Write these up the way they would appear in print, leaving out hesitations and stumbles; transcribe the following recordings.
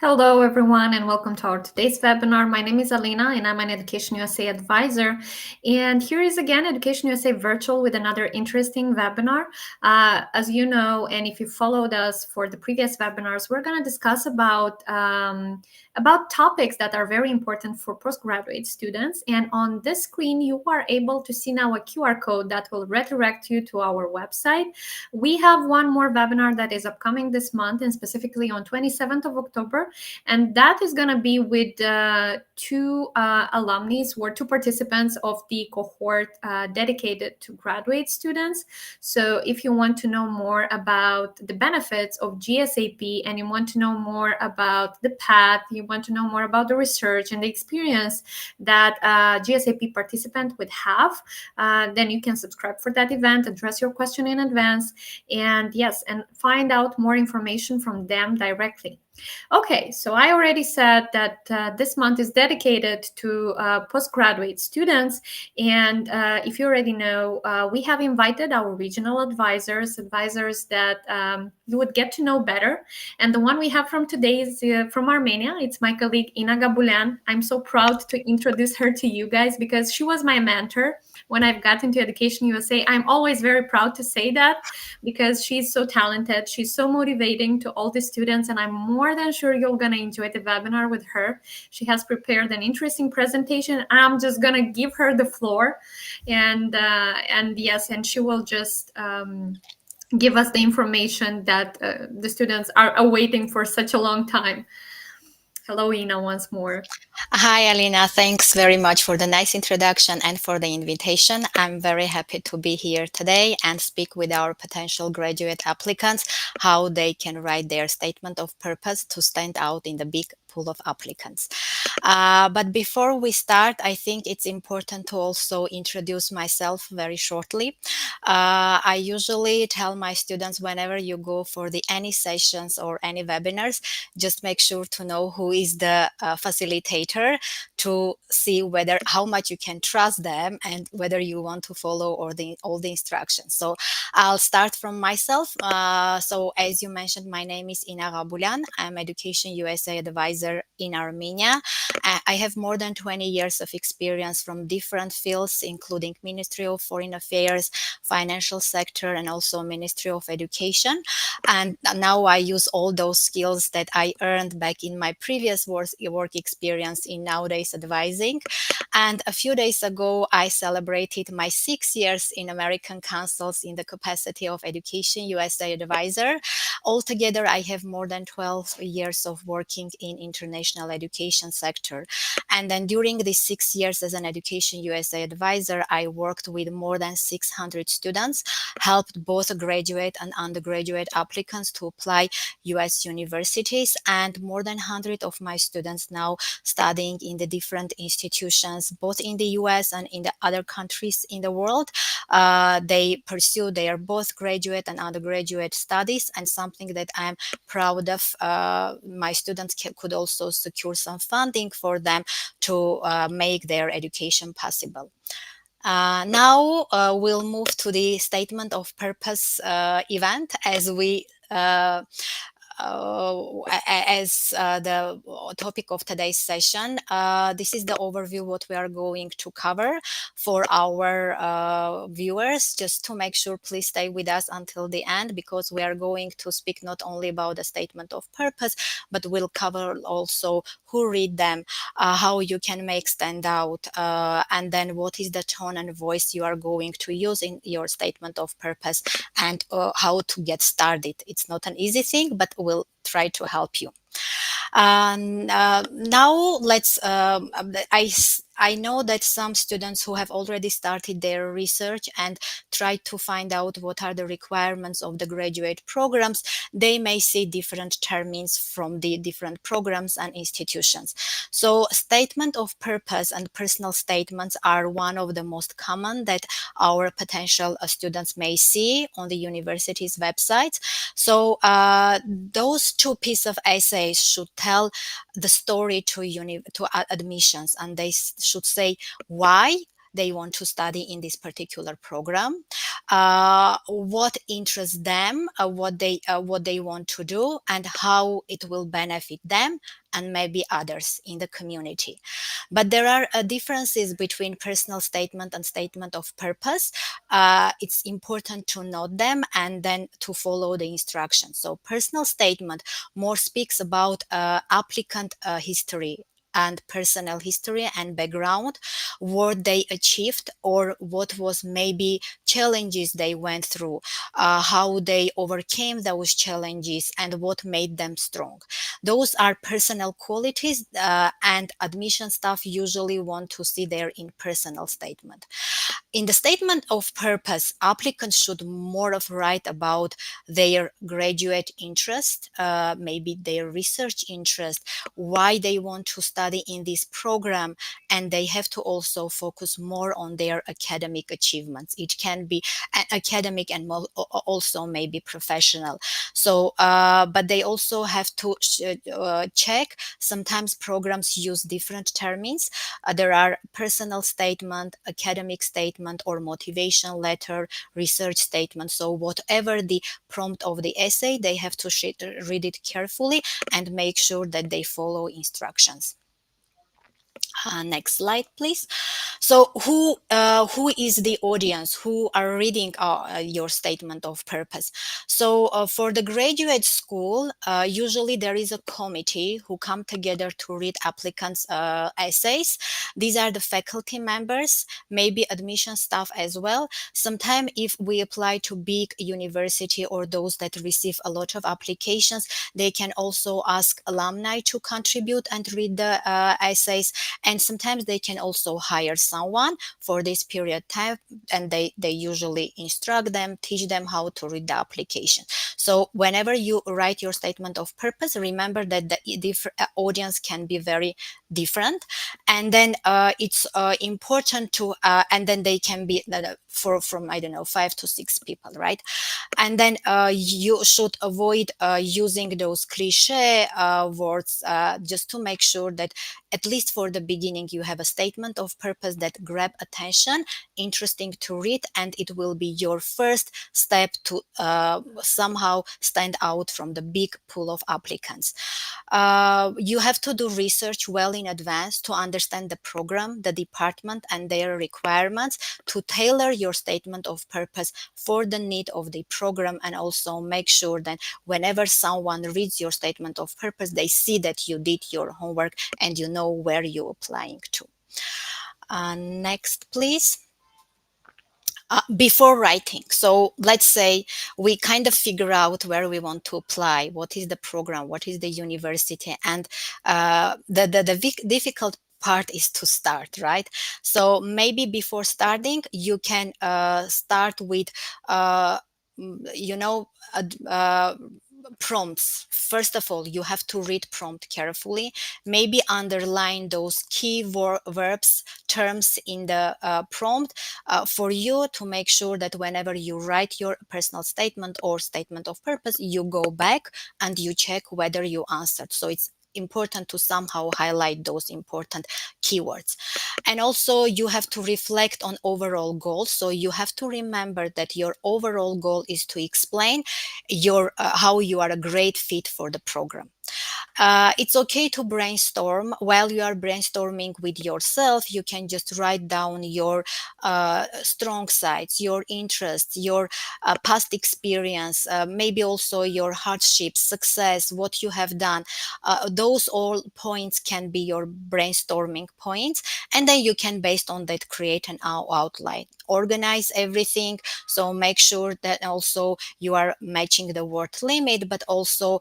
Hello, everyone, and welcome to our today's webinar. My name is Alina, and I'm an Education USA advisor. And here is again Education USA Virtual with another interesting webinar. As you know, and if you followed us for the previous webinars, we're going to discuss about topics that are very important for postgraduate students. And on this screen, you are able to see now a QR code that will redirect you to our website. We have one more webinar that is upcoming this month, and specifically on 27th of October. And that is going to be with two alumni or two participants of the cohort dedicated to graduate students. So if you want to know more about the benefits of GSAP and you want to know more about the path, you want to know more about the research and the experience that a GSAP participant would have, then you can subscribe for that event, address your question in advance, and find out more information from them directly. Okay, so I already said that this month is dedicated to postgraduate students. And if you already know, we have invited our regional advisors that you would get to know better. And the one we have from today is from Armenia. It's my colleague Ina Ghabulyan. I'm so proud to introduce her to you guys because she was my mentor when I've gotten to Education USA. I'm always very proud to say that because she's so talented. She's so motivating to all the students, and I'm more than sure you're going to enjoy the webinar with her. She has prepared an interesting presentation. I'm just going to give her the floor, and she will just give us the information that the students are awaiting for such a long time. Hello, Ina, once more. Hi, Alina. Thanks very much for the nice introduction and for the invitation. I'm very happy to be here today and speak with our potential graduate applicants how they can write their statement of purpose to stand out in the big pool of applicants. But before we start, I think it's important to also introduce myself very shortly. I usually tell my students whenever you go for any sessions or any webinars, just make sure to know who is the facilitator to see how much you can trust them and whether you want to follow all the instructions. So I'll start from myself. So as you mentioned, my name is Ina Ghabulyan. I'm Education USA advisor in Armenia. I have more than 20 years of experience from different fields, including Ministry of Foreign Affairs, financial sector, and also Ministry of Education. And now I use all those skills that I earned back in my previous work experience in nowadays advising. And a few days ago, I celebrated my 6 years in American councils in the capacity of Education USA advisor. Altogether, I have more than 12 years of working in international education sector. And then during these 6 years as an Education USA advisor, I worked with more than 600 students, helped both graduate and undergraduate applicants to apply US universities, and more than 100 of my students now studying in the different institutions, both in the US and in the other countries in the world. They pursue their both graduate and undergraduate studies, and something that I'm proud of. My students could also secure some funding for them to make their education possible. Now we'll move to the statement of purpose event as we the topic of today's session. This is the overview what we are going to cover for our viewers. Just to make sure, please stay with us until the end, because we are going to speak not only about the statement of purpose, but we'll cover also who read them, how you can make stand out, and then what is the tone and voice you are going to use in your statement of purpose, and how to get started. It's not an easy thing, but we'll try to help you. Now let's, I know that some students who have already started their research and tried to find out what are the requirements of the graduate programs, they may see different terms from the different programs and institutions. So statement of purpose and personal statements are one of the most common that our potential students may see on the university's websites. So those two pieces of essays should tell the story to admissions, and they should say why they want to study in this particular program, what interests them, what they want to do, and how it will benefit them and maybe others in the community. But there are differences between personal statement and statement of purpose. It's important to note them and then to follow the instructions. So personal statement more speaks about applicant history and personal history and background, what they achieved or what was maybe challenges they went through, how they overcame those challenges and what made them strong. Those are personal qualities, and admission staff usually want to see there in personal statement. In the statement of purpose, applicants should more of write about their graduate interest, maybe their research interest, why they want to study in this program, and they have to also focus more on their academic achievements. It can be academic and also maybe professional. So, but they also have to check. Sometimes programs use different terms. There are personal statement, academic statement, or motivation letter, research statement. So whatever the prompt of the essay, they have to read it carefully and make sure that they follow instructions. Next slide, please. So, who is the audience who are reading your statement of purpose? So, for the graduate school, usually there is a committee who come together to read applicants' essays. These are the faculty members, maybe admission staff as well. Sometimes, if we apply to big university or those that receive a lot of applications, they can also ask alumni to contribute and read the essays. And sometimes they can also hire someone for this period time, and they usually instruct them, teach them how to read the application. So whenever you write your statement of purpose, remember that the audience can be very different, and then it's important to and then they can be from I don't know 5 to 6 people, right? And then you should avoid using those cliche words, just to make sure that at least for the beginning you have a statement of purpose that grab attention, interesting to read, and it will be your first step to somehow stand out from the big pool of applicants. You have to do research well in advance to understand the program, the department, and their requirements, to tailor your statement of purpose for the need of the program, and also make sure that whenever someone reads your statement of purpose, they see that you did your homework and you know where you're applying to. Next, please. Before writing, so let's say we kind of figure out where we want to apply, what is the program, what is the university, and the difficult part is to start, right? So maybe before starting, you can start with you know prompts. First of all, you have to read prompt carefully, maybe underline those key verbs, terms in the prompt, for you to make sure that whenever you write your personal statement or statement of purpose, you go back and you check whether you answered. So it's important to somehow highlight those important keywords. And also you have to reflect on overall goals. So you have to remember that your overall goal is to explain your how you are a great fit for the program. It's okay to brainstorm. While you are brainstorming with yourself, you can just write down your strong sides, your interests, your past experience, maybe also your hardships, success, what you have done. Those all points can be your brainstorming points, and then you can, based on that, create an outline. Organize everything, so make sure that also you are matching the word limit, but also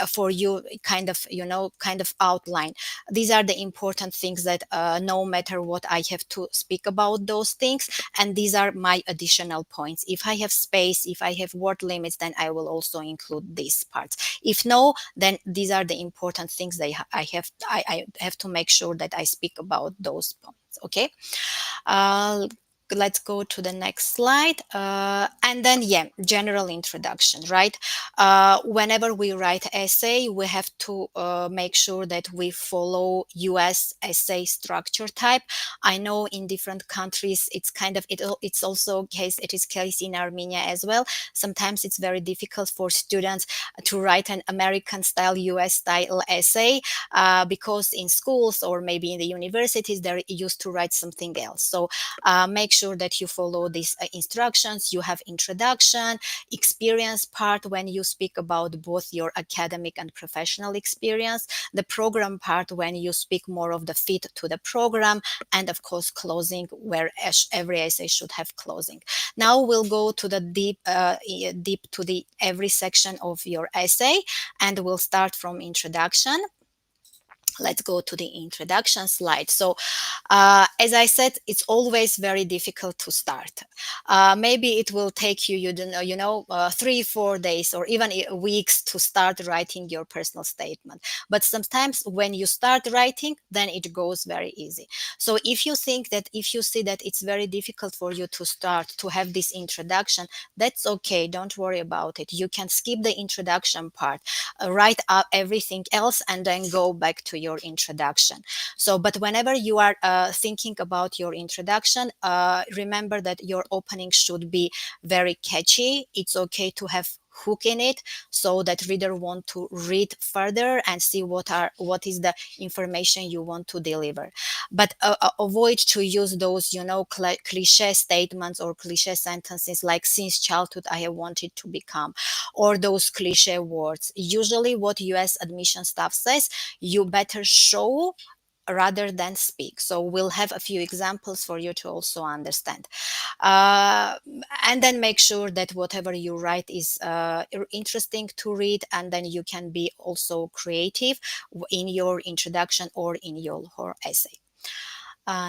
for you kind of outline. These are the important things that no matter what, I have to speak about those things, and these are my additional points. If I have space, if I have word limits, then I will also include these parts. If no, then these are the important things that I have to make sure that I speak about those points. Okay. let's go to the next slide. And then, yeah, general introduction, right? Whenever we write essay, we have to make sure that we follow US essay structure type. I know in different countries, it's kind of, it's also case, it is case in Armenia as well. Sometimes it's very difficult for students to write an American style, US style essay, because in schools or maybe in the universities, they're used to write something else. So make sure that you follow these instructions. You have introduction, experience part when you speak about both your academic and professional experience, the program part when you speak more of the fit to the program, and of course closing, where every essay should have closing. Now we'll go to the deep to the every section of your essay, and we'll start from introduction. Let's go to the introduction slide. So as I said, it's always very difficult to start. Maybe it will take you, 3-4 days or even weeks to start writing your personal statement. But sometimes when you start writing, then it goes very easy. So if you think that, if you see that it's very difficult for you to start to have this introduction, that's okay. Don't worry about it. You can skip the introduction part, write up everything else, and then go back to your introduction. So, but whenever you are thinking about your introduction, remember that your opening should be very catchy. It's okay to have hook in it so that reader want to read further and see what is the information you want to deliver. But avoid to use those cliche statements or cliche sentences like since childhood I have wanted to become, or those cliche words. Usually what US admission staff says, you better show rather than speak. So we'll have a few examples for you to also understand. Uh, and then make sure that whatever you write is interesting to read, and then you can be also creative in your introduction or in your essay.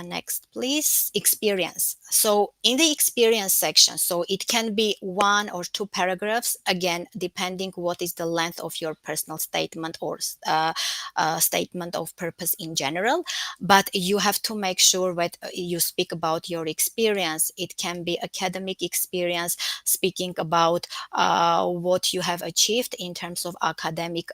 Next, please. Experience. So in the experience section, so it can be 1 or 2 paragraphs, again, depending what is the length of your personal statement or statement of purpose in general. But you have to make sure that you speak about your experience. It can be academic experience, speaking about what you have achieved in terms of academic,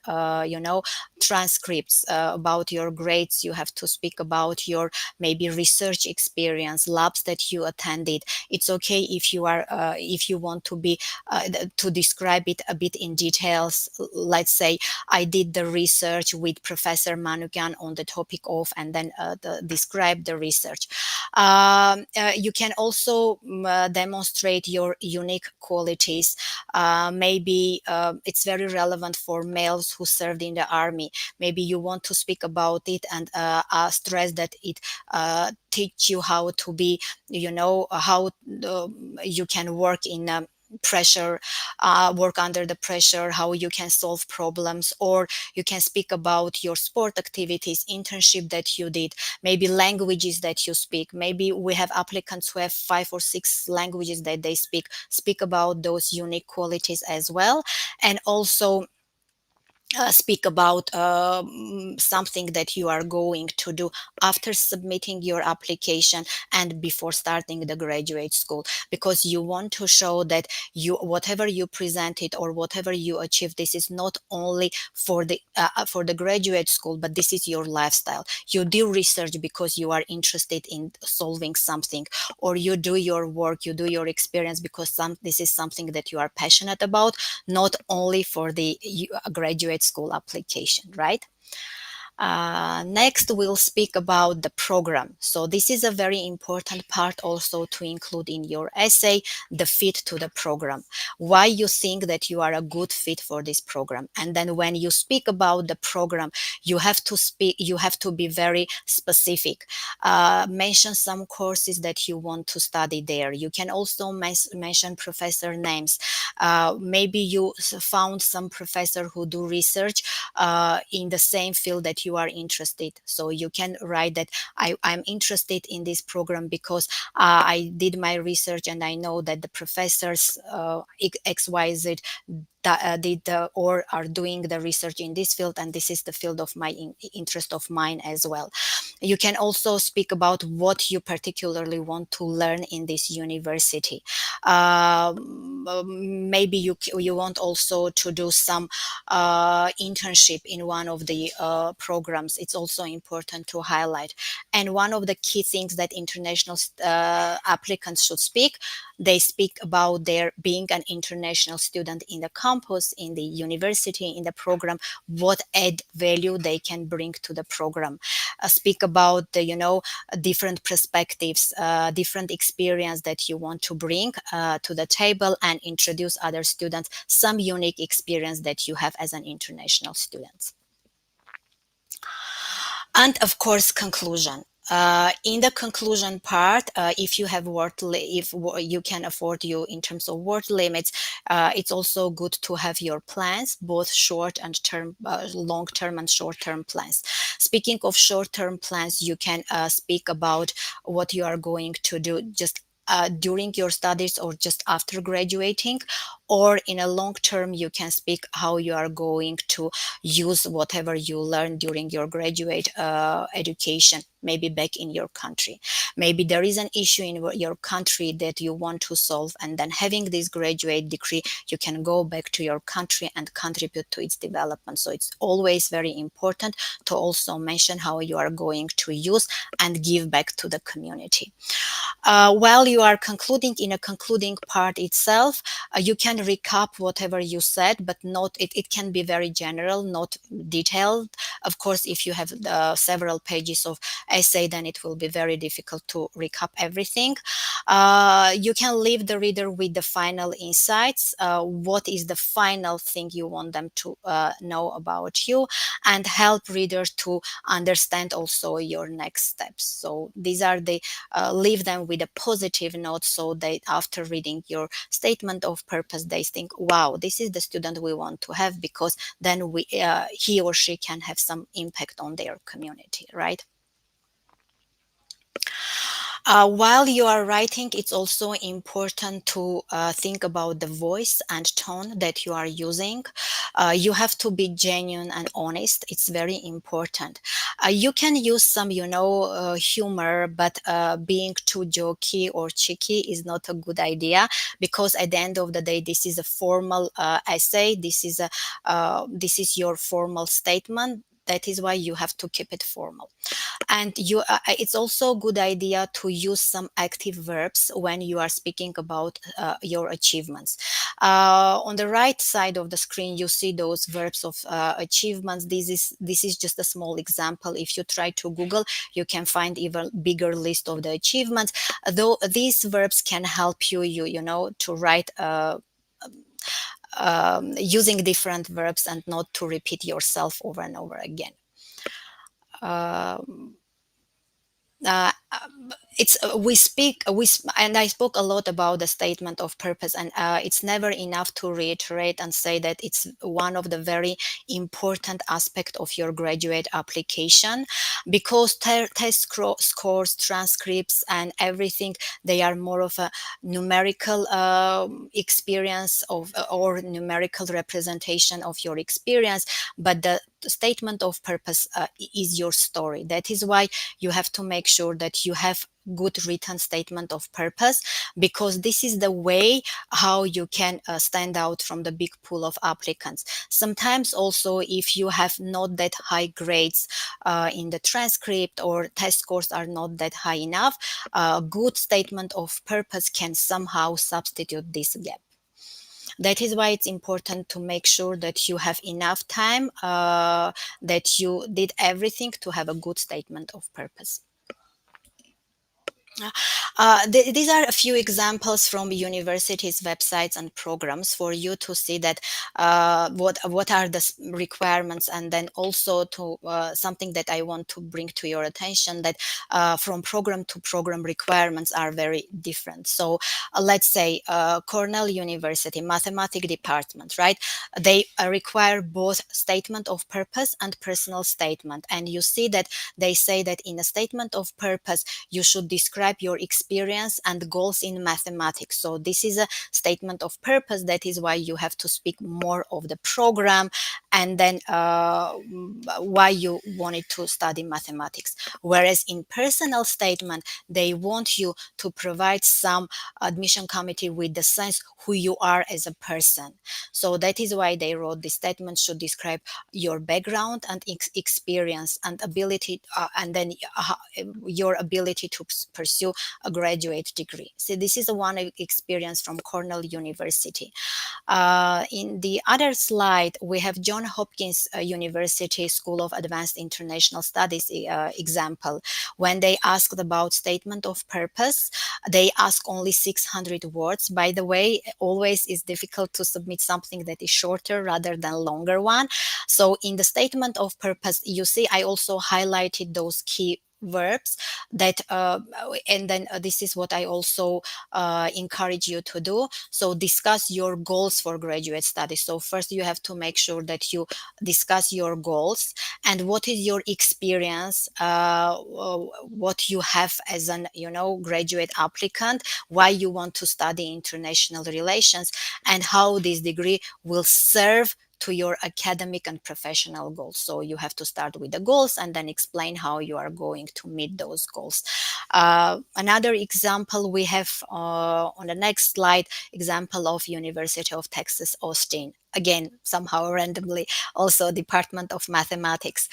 transcripts, about your grades. You have to speak about your maybe research experience, labs that you attended. It's okay if you are if you want to be to describe it a bit in details. Let's say I did the research with Professor Manukyan on the topic of, and then describe the research. You can also demonstrate your unique qualities. Maybe it's very relevant for males who served in the army. Maybe you want to speak about it and stress that it teach you how to be, how you can work in pressure, work under the pressure, how you can solve problems, or you can speak about your sport activities, internship that you did, maybe languages that you speak. Maybe we have applicants who have 5 or 6 languages that they speak about those unique qualities as well. And also speak about something that you are going to do after submitting your application and before starting the graduate school, because you want to show that you, whatever you presented or whatever you achieve, this is not only for the graduate school, but this is your lifestyle. You do research because you are interested in solving something, or you do your work, you do your experience because this is something that you are passionate about, not only for the graduate school application, right? Next, we'll speak about the program. So this is a very important part also to include in your essay, the fit to the program. Why you think that you are a good fit for this program. And then when you speak about the program, you have to be very specific. Mention some courses that you want to study there. You can also mention professor names. Maybe you found some professor who do research in the same field that you are interested. So you can write that I'm interested in this program because I did my research and I know that the professors XYZ or are doing the research in this field, and this is the field of my interest of mine as well. You can also speak about what you particularly want to learn in this university. Maybe you want also to do some internship in one of the programs. It's also important to highlight. And one of the key things that international applicants should speak, they speak about their being an international student in the campus, in the university, in the program, what add value they can bring to the program. Speak about the, different perspectives, different experience that you want to bring to the table, and introduce other students some unique experience that you have as an international student. And of course, conclusion. In the conclusion part, if you have you can afford you in terms of word limits, it's also good to have your plans, both short and long term and short term plans. Speaking of short term plans, you can speak about what you are going to do just during your studies or just after graduating, or in a long term, you can speak how you are going to use whatever you learn during your graduate education, maybe back in your country. Maybe there is an issue in your country that you want to solve, and then having this graduate degree, you can go back to your country and contribute to its development. So it's always very important to also mention how you are going to use and give back to the community. While you are concluding, in a concluding part itself, you can recap whatever you said, but not it can be very general, not detailed. Of course, if you have several pages of essay, then it will be very difficult to recap everything. You can leave the reader with the final insights. What is the final thing you want them to know about you, and help readers to understand also your next steps. So these are the leave them with a positive note, so that after reading your statement of purpose, they think, wow, this is the student we want to have, because then he or she can have some impact on their community, right? While you are writing, it's also important to think about the voice and tone that you are using. You have to be genuine and honest. It's very important. You can use some, humor, but being too jokey or cheeky is not a good idea, because at the end of the day, this is a formal essay. This is your formal statement. That is why you have to keep it formal. And it's also a good idea to use some active verbs when you are speaking about your achievements. On the right side of the screen, you see those verbs of achievements. This is just a small example. If you try to Google, you can find even bigger list of the achievements. Though these verbs can help you to write using different verbs and not to repeat yourself over and over again. Um, uh, it's and I spoke a lot about the statement of purpose, and it's never enough to reiterate and say that it's one of the very important aspect of your graduate application, because test scores, transcripts, and everything, they are more of a numerical experience of or numerical representation of your experience, but the statement of purpose is your story. That is why you have to make sure that you have good written statement of purpose, because this is the way how you can stand out from the big pool of applicants. Sometimes also, if you have not that high grades in the transcript, or test scores are not that high enough, a good statement of purpose can somehow substitute this gap. That is why it's important to make sure that you have enough time, that you did everything to have a good statement of purpose. These are a few examples from universities' websites and programs for you to see that what are the requirements, and then also to something that I want to bring to your attention, that from program to program requirements are very different. So let's say Cornell University Mathematics Department, right? They require both statement of purpose and personal statement, and you see that they say that in a statement of purpose you should describe describe your experience and goals in mathematics. So this is a statement of purpose. That is why you have to speak more of the program, and then why you wanted to study mathematics. Whereas in personal statement, they want you to provide some admission committee with the sense who you are as a person. So that is why they wrote this statement should describe your background and experience and ability, and then your ability to pursue a graduate degree. So this is one experience from Cornell University. In the other slide, we have John Hopkins University School of Advanced International Studies example. When they asked about statement of purpose, they ask only 600 words. By the way, always is difficult to submit something that is shorter rather than longer one. So in the statement of purpose, you see, I also highlighted those key verbs that and then this is what I also encourage you to do. So discuss your goals for graduate studies. So first you have to make sure that you discuss your goals and what is your experience, what you have as an graduate applicant, why you want to study international relations, and how this degree will serve to your academic and professional goals. So you have to start with the goals and then explain how you are going to meet those goals. Another example we have on the next slide, example of University of Texas Austin. Again, somehow randomly, also Department of Mathematics.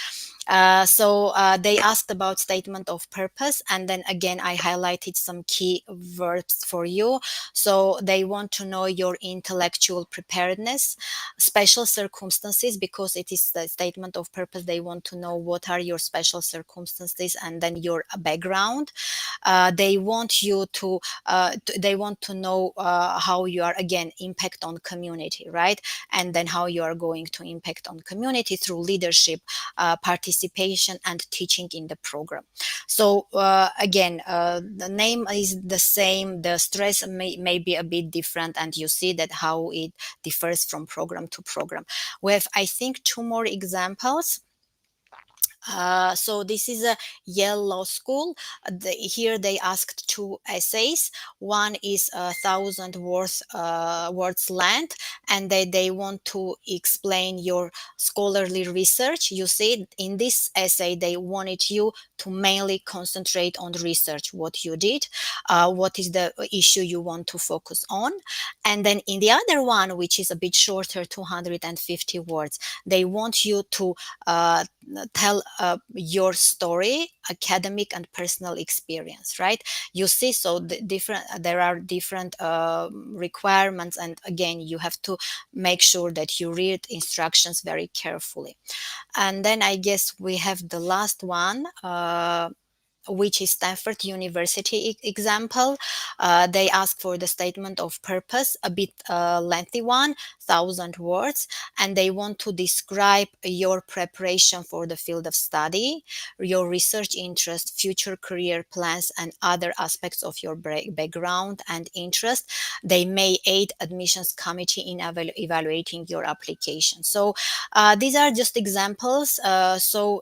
They asked about statement of purpose, and then again I highlighted some key verbs for you. So they want to know your intellectual preparedness, special circumstances, because it is the statement of purpose. They want to know what are your special circumstances and then your background. They want you to they want to know how you are, again, impact on community, right? And then how you are going to impact on community through leadership, participation and teaching in the program. So again, the name is the same, the stress may be a bit different, and you see that how it differs from program to program. We have, I think, two more examples. So this is a Yale Law School. Here they asked two essays. One is 1,000 words length, and they want to explain your scholarly research. You see, in this essay, they wanted you to mainly concentrate on research, what you did, what is the issue you want to focus on. And then in the other one, which is a bit shorter, 250 words, they want you to tell your story, academic and personal experience, right? You see, so there are different requirements, and again, you have to make sure that you read instructions very carefully. And then I guess we have the last one, which is Stanford University example. They ask for the statement of purpose, a bit lengthy one, 1,000 words, and they want to describe your preparation for the field of study, your research interest, future career plans, and other aspects of your background and interest. They may aid admissions committee in evaluating your application. So these are just examples. So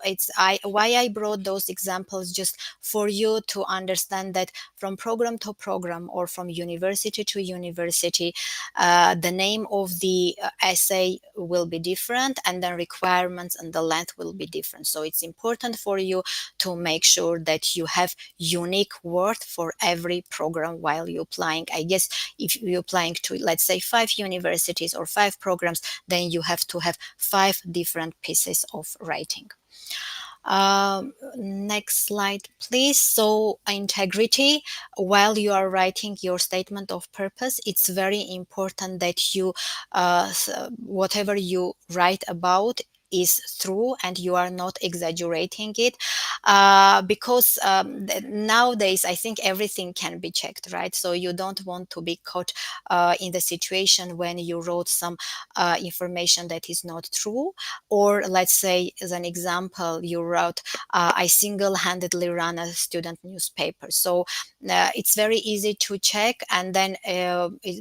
why I brought those examples, just for you to understand that from program to program or from university to university, the name of the essay will be different, and the requirements and the length will be different. So it's important for you to make sure that you have unique word for every program while you're applying. I guess if you're applying to, let's say, 5 universities or 5 programs, then you have to have 5 different pieces of writing. Next slide, please. So integrity, while you are writing your statement of purpose, it's very important that you whatever you write about is true and you are not exaggerating it, because nowadays I think everything can be checked, right? So you don't want to be caught in the situation when you wrote some information that is not true. Or let's say, as an example, you wrote, I single-handedly run a student newspaper. So it's very easy to check, and then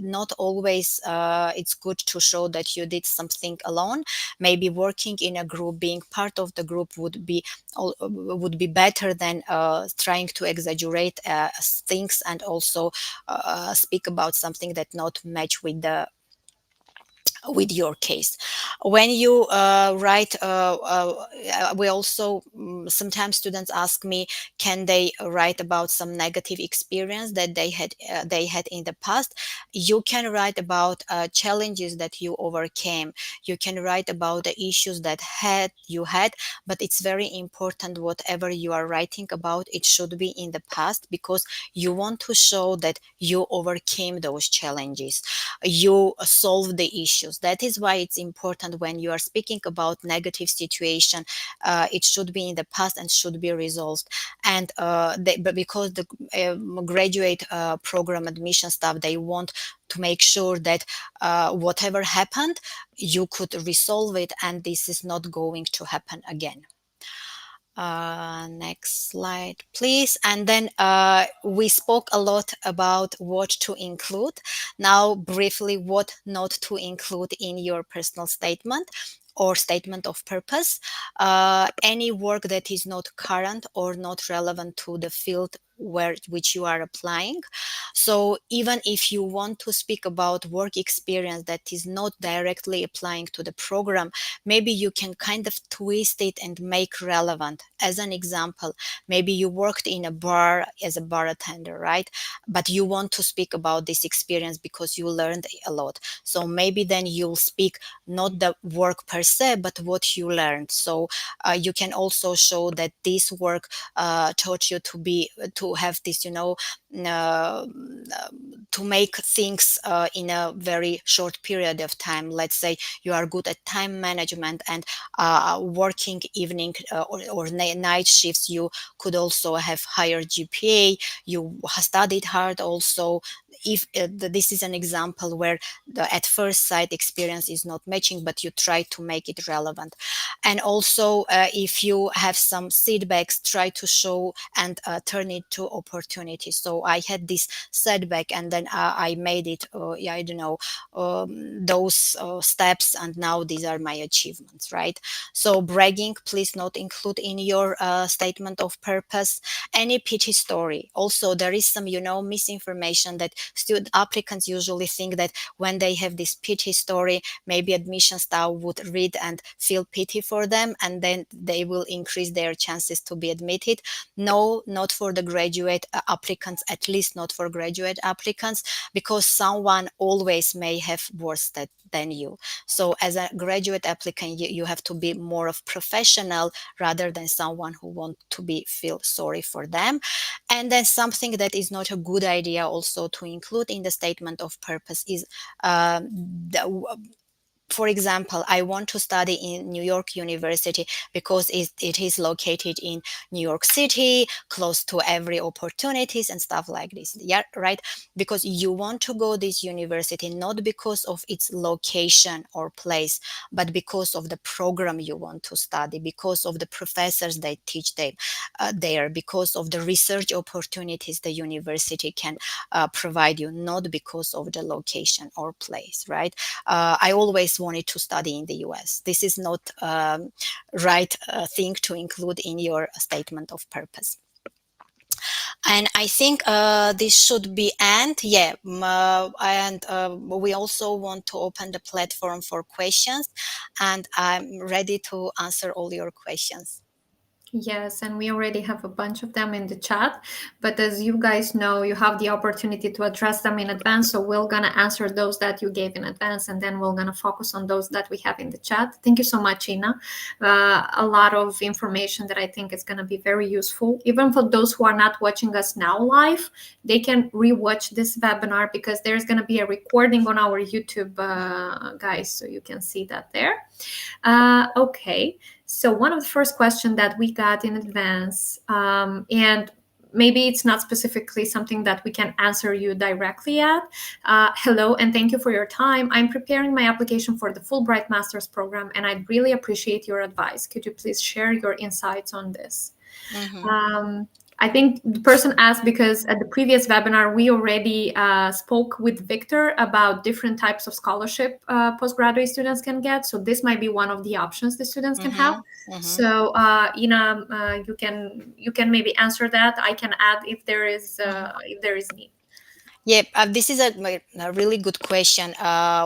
not always it's good to show that you did something alone. Maybe working in a group, being part of the group would would be better than trying to exaggerate things and also speak about something that not match with your case. When you write, we also sometimes students ask me, can they write about some negative experience that they had in the past? You can write about challenges that you overcame. You can write about the issues that you had, but it's very important whatever you are writing about, it should be in the past, because you want to show that you overcame those challenges, you solve the issues. That is why it's important when you are speaking about negative situation, it should be in the past and should be resolved. And but because the graduate program admission staff, they want to make sure that whatever happened, you could resolve it and this is not going to happen again. Next slide, please. And then we spoke a lot about what to include. Now, briefly, what not to include in your personal statement or statement of purpose. Any work that is not current or not relevant to the field which you are applying. So even if you want to speak about work experience that is not directly applying to the program, maybe you can kind of twist it and make relevant. As an example, maybe you worked in a bar as a bartender, right? But you want to speak about this experience because you learned a lot. So maybe then you'll speak not the work per se, but what you learned. So you can also show that this work taught you to have this, to make things in a very short period of time. Let's say you are good at time management and working evening or night shifts, you could also have higher GPA. You studied hard also. If this is an example where the at first sight experience is not matching, but you try to make it relevant. And also if you have some setbacks, try to show and turn it to opportunities. So I had this setback and then I made it, I don't know, those steps, and now these are my achievements, right? So bragging, please not include in your statement of purpose. Any pity story. Also, there is some, misinformation that student applicants usually think that when they have this pity story, maybe admission staff would read and feel pity for them, and then they will increase their chances to be admitted. No, not for the graduate applicants, at least not for graduate applicants, because someone always may have worse than you. So as a graduate applicant, you have to be more of professional rather than someone who want to feel sorry for them. And then something that is not a good idea also to include in the statement of purpose is for example, I want to study in New York University because it is located in New York City, close to every opportunities and stuff like this. Yeah, right? Because you want to go this university not because of its location or place, but because of the program you want to study, because of the professors they teach there, because of the research opportunities the university can provide you, not because of the location or place, right? I always wanted to study in the US. This is not right thing to include in your statement of purpose. And I think this should be and we also want to open the platform for questions, and I'm ready to answer all your questions. Yes, and we already have a bunch of them in the chat. But as you guys know, you have the opportunity to address them in advance. So we're going to answer those that you gave in advance, and then we're going to focus on those that we have in the chat. Thank you so much, Ina. A lot of information that I think is going to be very useful. Even for those who are not watching us now live, they can rewatch this webinar because there's going to be a recording on our YouTube, guys. So you can see that there. Okay. So one of the first questions that we got in advance, and maybe it's not specifically something that we can answer you directly at. Hello, and thank you for your time. I'm preparing my application for the Fulbright Master's Program, and I'd really appreciate your advice. Could you please share your insights on this? Mm-hmm. I think the person asked because at the previous webinar, we already spoke with Victor about different types of scholarship postgraduate students can get. So this might be one of the options the students can have. So, Ina, you can maybe answer that. I can add if there is need. Yeah, this is a really good question.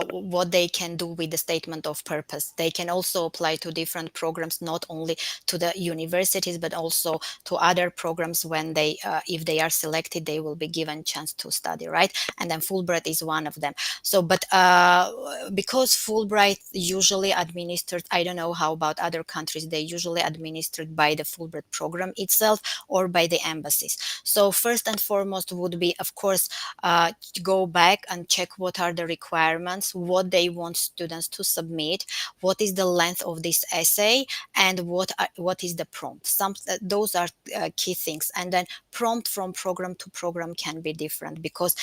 What they can do with the statement of purpose. They can also apply to different programs, not only to the universities, but also to other programs when they, if they are selected, they will be given chance to study, right? And then Fulbright is one of them. So, but because Fulbright usually administered, I don't know how about other countries, they usually administered by the Fulbright program itself or by the embassies. So first and foremost would be, of course, go back and check what are the requirements, what they want students to submit, what is the length of this essay, and what is the prompt. Those are key things. And then prompt from program to program can be different, because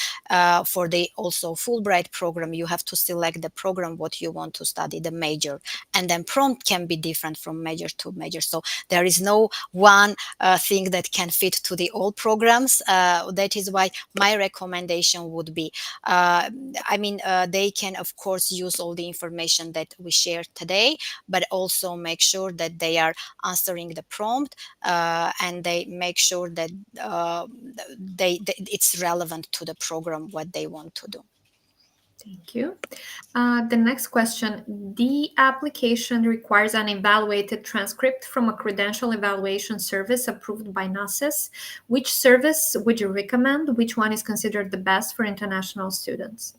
for the also Fulbright program, you have to select the program what you want to study, the major, and then prompt can be different from major to major. So there is no one thing that can fit to the all programs. That is why my recommendation would be, they can of course use all the information that we shared today, but also make sure that they are answering the prompt, and they make sure that it's relevant to the program what they want to do. Thank you. The next question. The application requires an evaluated transcript from a credential evaluation service approved by NACIS. Which service would you recommend? Which one is considered the best for international students?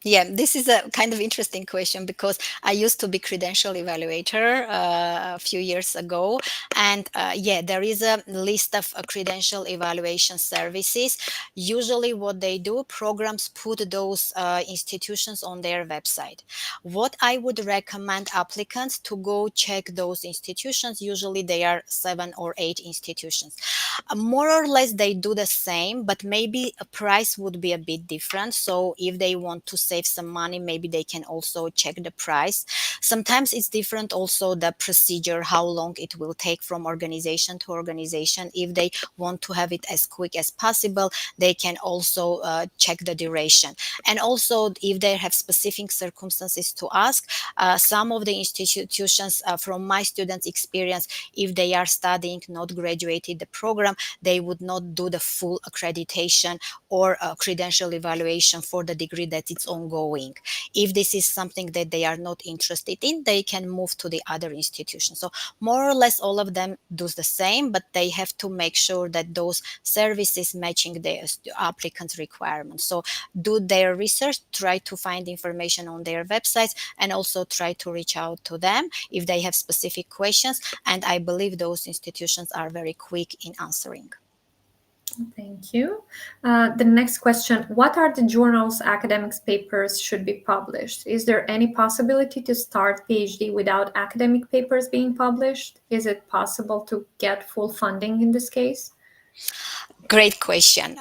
Yeah, this is a kind of interesting question, because I used to be credential evaluator a few years ago, and yeah, there is a list of credential evaluation services. Usually, what they do, programs put those institutions on their website. What I would recommend applicants to go check those institutions. Usually, they are 7 or 8 institutions. More or less, they do the same, but maybe a price would be a bit different. So if they want to save some money, maybe they can also check the price. Sometimes it's different also the procedure, how long it will take from organization to organization. If they want to have it as quick as possible, they can also check the duration. And also if they have specific circumstances to ask, some of the institutions, from my students' experience, if they are studying, not graduated the program, they would not do the full accreditation or credential evaluation for the degree that it's ongoing. If this is something that they are not interested in, they can move to the other institution. So more or less all of them do the same, but they have to make sure that those services matching the applicant's requirements. So do their research, try to find information on their websites, and also try to reach out to them if they have specific questions. And I believe those institutions are very quick in answering. Thank you. The next question. What are the journals academics papers should be published? Is there any possibility to start PhD without academic papers being published? Is it possible to get full funding in this case? Great question.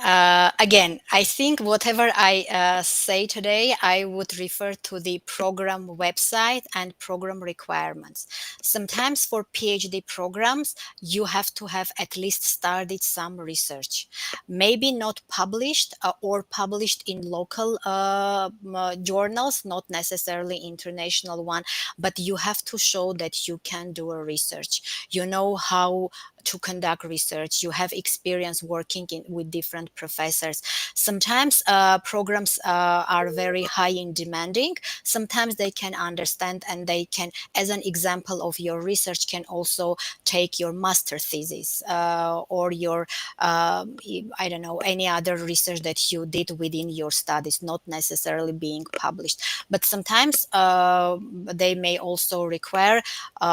Again, I think whatever I say today, I would refer to the program website and program requirements. Sometimes for PhD programs, you have to have at least started some research. Maybe not published or published in local journals, not necessarily international one, but you have to show that you can do a research. You know how to conduct research, you have experience working with different professors. Sometimes programs are very high in demanding. Sometimes they can understand, and they can, as an example of your research, can also take your master thesis or your I don't know, any other research that you did within your studies, not necessarily being published. But sometimes they may also require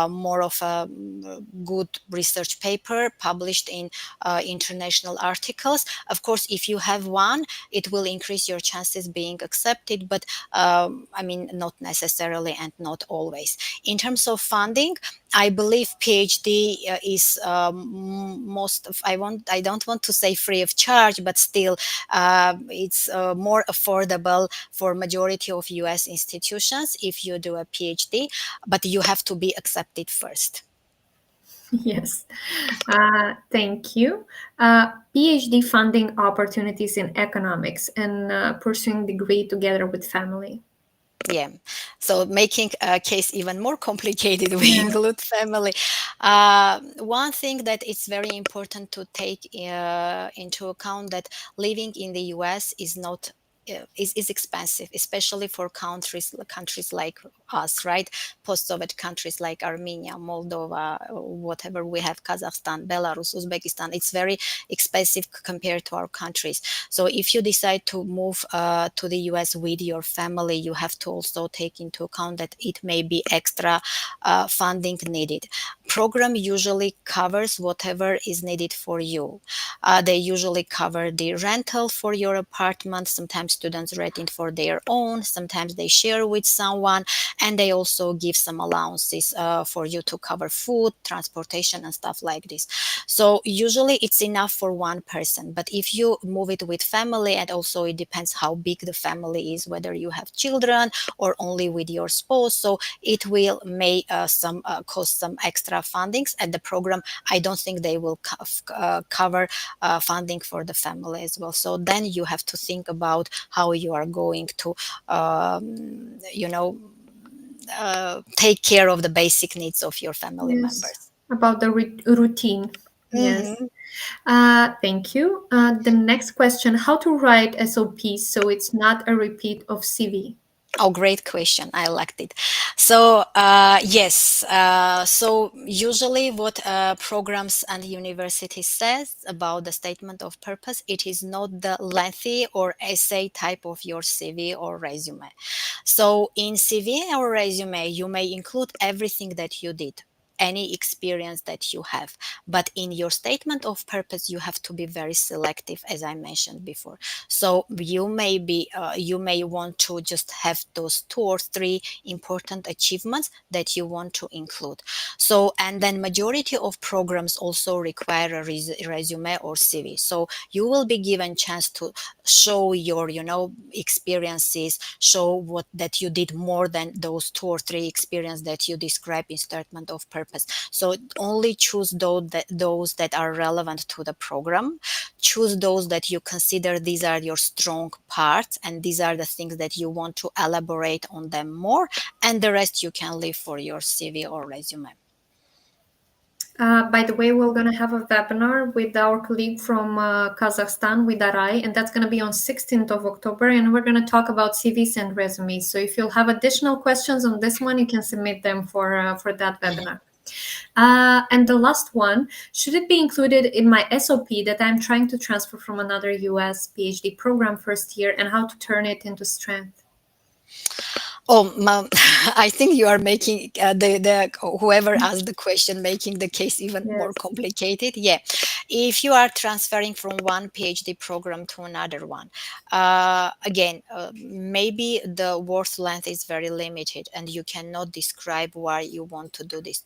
more of a good research paper published in international articles. Of course, if you have one, it will increase your chances being accepted, but not necessarily and not always. In terms of funding, I believe PhD is most of, I don't want to say free of charge, but still it's more affordable for majority of US institutions if you do a PhD, but you have to be accepted first. Yes. Thank you. PhD funding opportunities in economics and pursuing degree together with family. Yeah. So making a case even more complicated, we Yes. include family. One thing that it's very important to take into account that living in the US is not is expensive, especially for countries like us, right? Post-Soviet countries like Armenia, Moldova, whatever we have, Kazakhstan, Belarus, Uzbekistan. It's very expensive compared to our countries. So if you decide to move to the US with your family, you have to also take into account that it may be extra funding needed. Program usually covers whatever is needed for you. They usually cover the rental for your apartment. Sometimes students rent it for their own. Sometimes they share with someone, and they also give some allowances for you to cover food, transportation, and stuff like this. So usually it's enough for one person. But if you move it with family, and also it depends how big the family is, whether you have children or only with your spouse, so it will may some cost some extra fundings. And the program, I don't think they will cover funding for the family as well. So then you have to think about how you are going to, you know, take care of the basic needs of your family Yes. members. About the routine. Yes. Hmm. Thank you. The next question, how to write SOPs so it's not a repeat of CV? Oh, great question. I liked it. So, yes. So usually what programs and universities says about the statement of purpose, it is not the lengthy or essay type of your CV or resume. So in CV or resume, you may include everything that you did, any experience that you have. But in your statement of purpose, you have to be very selective, as I mentioned before. So you may want to just have those two or three important achievements that you want to include. So, and then majority of programs also require a resume or CV. So you will be given chance to show your, experiences, show what that you did more than those two or three experience that you describe in statement of purpose. So only choose those that are relevant to the program. Choose those that you consider these are your strong parts, and these are the things that you want to elaborate on them more, and the rest you can leave for your CV or resume. By the way, we're going to have a webinar with our colleague from Kazakhstan, with Arai, and that's going to be on 16th of October, and we're going to talk about CVs and resumes. So if you'll have additional questions on this one, you can submit them for that webinar. And the last one, should it be included in my SOP that I'm trying to transfer from another US PhD program first year, and how to turn it into strength? Oh, I think you are making the whoever asked the question making the case even more Yes. complicated. Yeah, if you are transferring from one PhD program to another one, again, maybe the worth length is very limited, and you cannot describe why you want to do this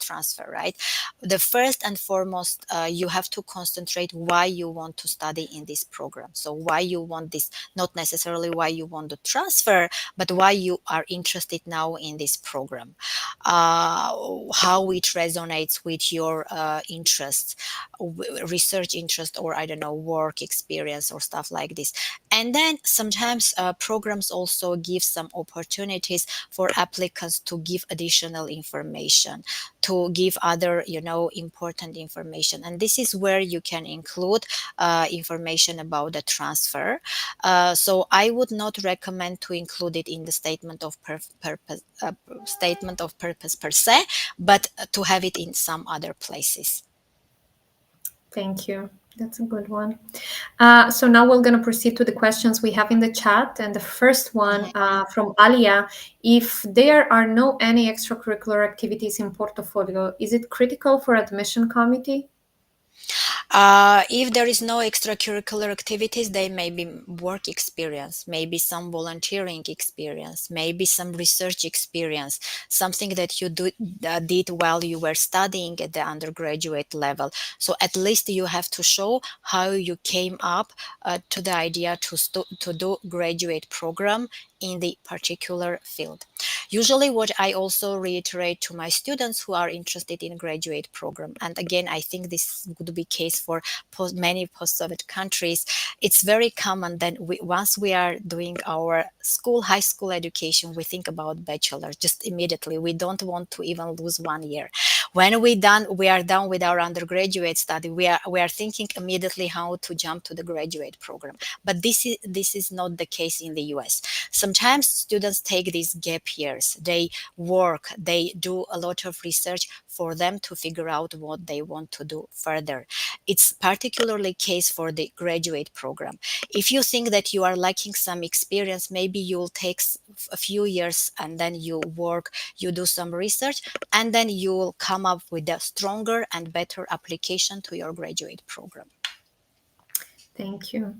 transfer. Right. The first and foremost, you have to concentrate why you want to study in this program. So why you want this, not necessarily why you want to transfer, but why you are interested now in this program, how it resonates with your interests, research interest, or I don't know, work experience or stuff like this. And then sometimes programs also give some opportunities for applicants to give additional information, to give other, important information. And this is where you can include information about the transfer. So I would not recommend to include it in the statement of purpose per se, but to have it in some other places. Thank you. That's a good one. So now we're going to proceed to the questions we have in the chat. And the first one from Alia, if there are no any extracurricular activities in portfolio, is it critical for admission committee? If there is no extracurricular activities, they may be work experience, maybe some volunteering experience, maybe some research experience, something that you did while you were studying at the undergraduate level. So at least you have to show how you came up to the idea to do graduate program in the particular field. Usually what I also reiterate to my students who are interested in graduate program, and again I think this would be case for many post-Soviet countries, it's very common that once we are doing our high school education, we think about bachelor just immediately. We don't want to even lose 1 year. When we are done with our undergraduate study, we are thinking immediately how to jump to the graduate program. But this is not the case in the US. Sometimes students take these gap years. They work, they do a lot of research for them to figure out what they want to do further. It's particularly case for the graduate program. If you think that you are lacking some experience, maybe you'll take a few years and then you work, you do some research, and then you'll come up with a stronger and better application to your graduate program. Thank you.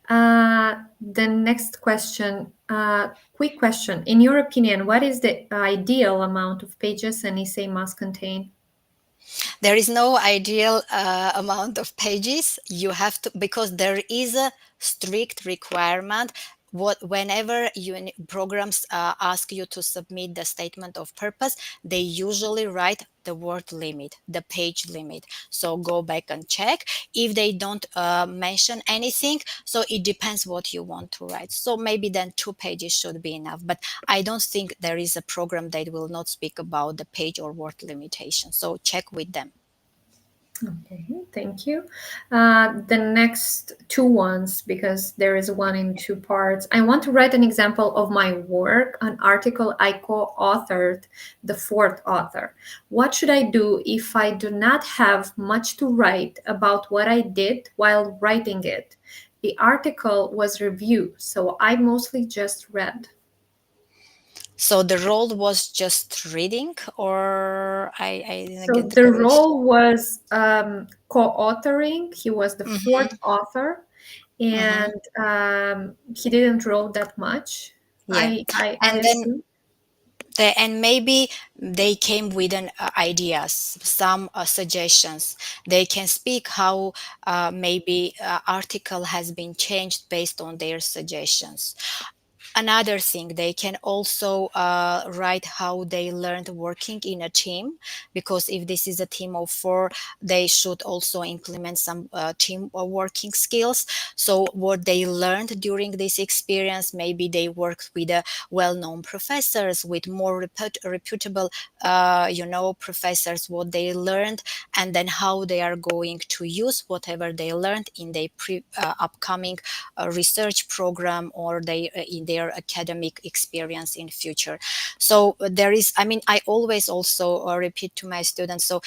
The next question, quick question. In your opinion, what is the ideal amount of pages an essay must contain? There is no ideal amount of pages. You have to, because there is a strict requirement. Whenever programs ask you to submit the statement of purpose, they usually write the word limit, the page limit. So go back and check if they don't mention anything. So it depends what you want to write. So maybe then 2 pages should be enough. But I don't think there is a program that will not speak about the page or word limitation. So check with them. Okay, thank you. The next two ones, because there is one in 2 parts. I want to write an example of my work, an article I co-authored, the 4th author. What should I do if I do not have much to write about what I did while writing it? The article was review, so I mostly just read. So the role was just reading, or I didn't So get the the question. role was co-authoring. He was the 4th Mm-hmm, author, mm-hmm. and he didn't wrote that much. Yeah, I and then assume. and maybe they came with an ideas, some suggestions. They can speak how maybe article has been changed based on their suggestions. Another thing, they can also write how they learned working in a team, because if this is a team of 4, they should also implement some team working skills. So what they learned during this experience, maybe they worked with well-known professors, with more reputable professors, what they learned, and then how they are going to use whatever they learned in their upcoming research program, or they in their academic experience in future. So there is, I mean, I always also repeat to my students, so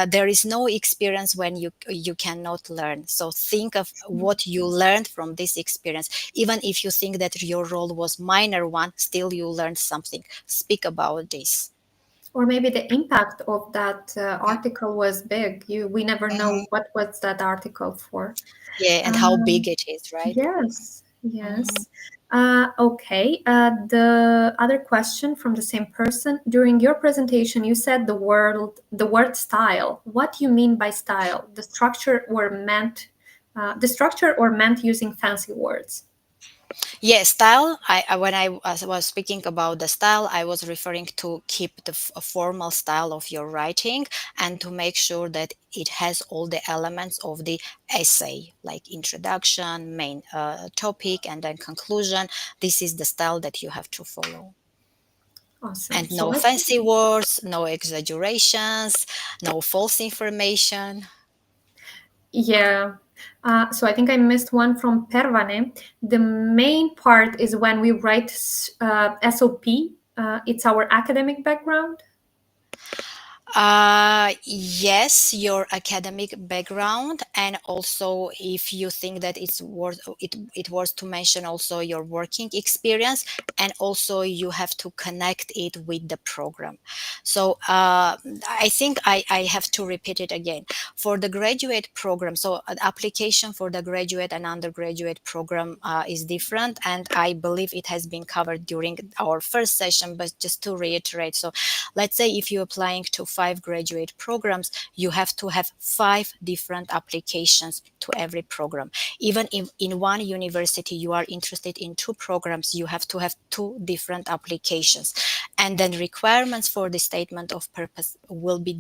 there is no experience when you cannot learn. So think of what you learned from this experience. Even if you think that your role was minor one, still you learned something. Speak about this. Or maybe the impact of that article was big. We never know Mhm. what was that article for. Yeah, and how big Um, it is, right? Yes, Mhm. yes. Okay. The other question from the same person. During your presentation, you said the word style. What do you mean by style? The structure or meant using fancy words? Yeah, style. When was speaking about the style, I was referring to keep the a formal style of your writing, and to make sure that it has all the elements of the essay, like introduction, main topic, and then conclusion. This is the style that you have to follow. Awesome. And So no I think, fancy words, no exaggerations, no false information. yeah. So I think I missed one from Pervane. The main part is when we write SOP. It's our academic background. Yes, your academic background, and also if you think that it was to mention also your working experience, and also you have to connect it with the program. So I think I have to repeat it again. For the graduate program, so an application for the graduate and undergraduate program is different, and I believe it has been covered during our first session, but just to reiterate, so let's say if you're applying to 5 graduate programs, you have to have 5 different applications to every program. Even if in one university you are interested in 2 programs, you have to have 2 different applications. And then requirements for the statement of purpose will be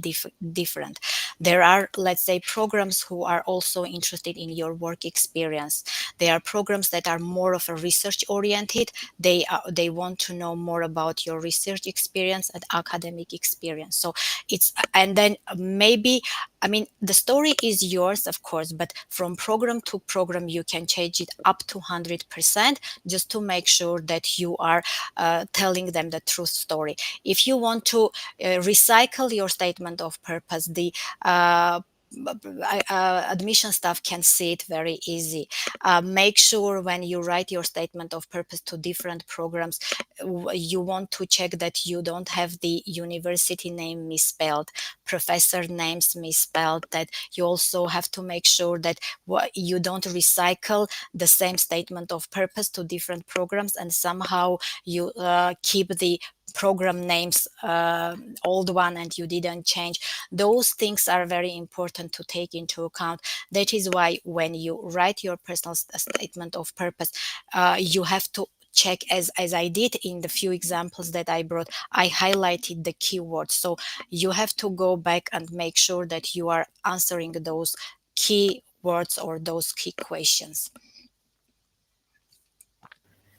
different. There are, let's say, programs who are also interested in your work experience. There are programs that are more of a research oriented. They want to know more about your research experience and academic experience. So it's, and then maybe, I mean, the story is yours, of course, but from program to program, you can change it up to 100% just to make sure that you are telling them the true story. If you want to recycle your statement of purpose, the uh, admission staff can see it very easy. Make sure when you write your statement of purpose to different programs, you want to check that you don't have the university name misspelled, professor names misspelled, that you also have to make sure that you don't recycle the same statement of purpose to different programs and somehow you keep the program names old one and you didn't change. Those things are very important to take into account. That is why when you write your personal statement of purpose, you have to check, as I did in the few examples that I brought, I highlighted the keywords. So you have to go back and make sure that you are answering those key words or those key questions.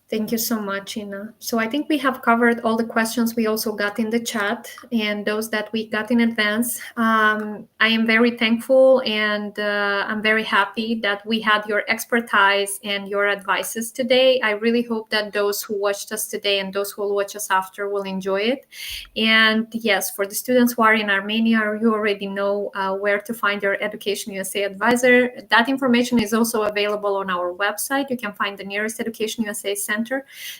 Thank you so much, Ina. So I think we have covered all the questions we also got in the chat and those that we got in advance. I am very thankful and I'm very happy that we had your expertise and your advices today. I really hope that those who watched us today and those who will watch us after will enjoy it. And yes, for the students who are in Armenia, you already know where to find your Education USA advisor. That information is also available on our website. You can find the nearest Education USA center.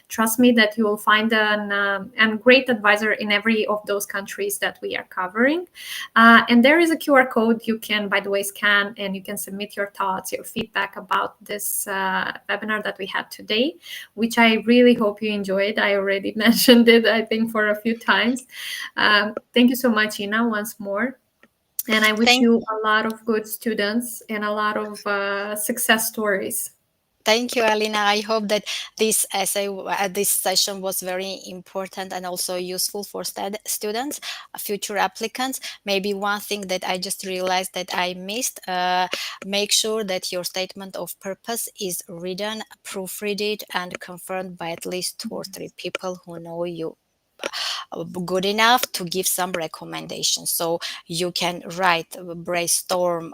Trust me that you will find a great advisor in every of those countries that we are covering. And there is a QR code you can, by the way, scan, and you can submit your thoughts, your feedback about this webinar that we had today, which I really hope you enjoyed. I already mentioned it, I think, for a few times. Thank you so much, Ina, once more. And I wish you a lot of good students and a lot of success stories. Thank you, Alina. I hope that this essay, this session was very important and also useful for students, future applicants. Maybe one thing that I just realized that I missed, make sure that your statement of purpose is written, proofreaded, and confirmed by at least 2 or 3 people who know you good enough to give some recommendations. So you can write, brainstorm,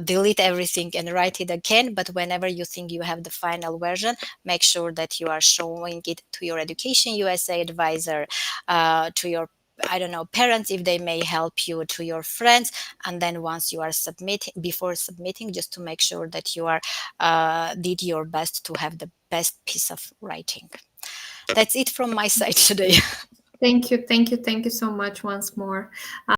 delete everything and write it again. But whenever you think you have the final version, make sure that you are showing it to your Education USA advisor, to your, I don't know, parents if they may help you, to your friends. And then once you are submitting, before submitting, just to make sure that you are did your best to have the best piece of writing. That's it from my side today. Thank you. Thank you. Thank you so much once more.